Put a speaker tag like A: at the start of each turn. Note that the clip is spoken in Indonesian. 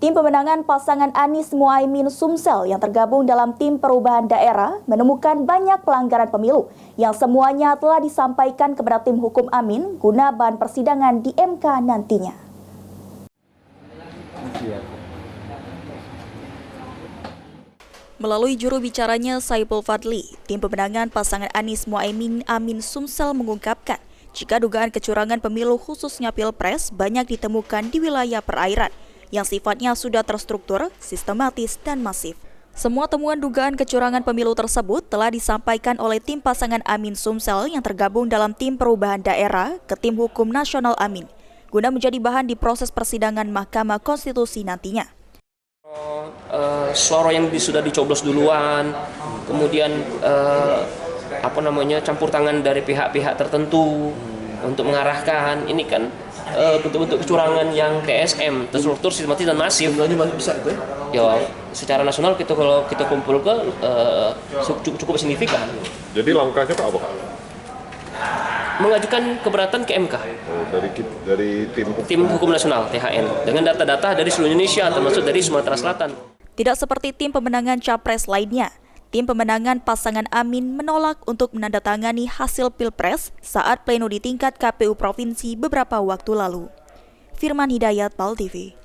A: Tim pemenangan pasangan Anies Muhaimin Sumsel yang tergabung dalam tim perubahan daerah menemukan banyak pelanggaran pemilu yang semuanya telah disampaikan kepada tim hukum Amin guna bahan persidangan di MK nantinya. Melalui juru bicaranya Saipul Fadli, tim pemenangan pasangan Anies Muhaimin Amin Sumsel mengungkapkan jika dugaan kecurangan pemilu khususnya Pilpres banyak ditemukan di wilayah perairan yang sifatnya sudah terstruktur, sistematis, dan masif. Semua temuan dugaan kecurangan pemilu tersebut telah disampaikan oleh tim pasangan Amin Sumsel yang tergabung dalam tim perubahan daerah ke tim hukum nasional Amin, guna menjadi bahan di proses persidangan Mahkamah Konstitusi nantinya.
B: Suara yang sudah dicoblos duluan, kemudian campur tangan dari pihak-pihak tertentu untuk mengarahkan, ini kan bentuk-bentuk kecurangan yang TSM, terstruktur, sistematis, dan masif.
C: Jumlahnya masih besar itu ya?
B: Ya, secara nasional kalau kita kumpulkan cukup signifikan.
D: Jadi langkahnya Pak apa?
B: Mengajukan keberatan ke MK.
D: Dari
B: tim hukum nasional THN dengan data-data dari seluruh Indonesia, termasuk dari Sumatera Selatan.
A: Tidak seperti tim pemenangan capres lainnya, tim pemenangan pasangan Amin menolak untuk menandatangani hasil Pilpres saat pleno di tingkat KPU Provinsi beberapa waktu lalu. Firman Hidayat, PAL TV.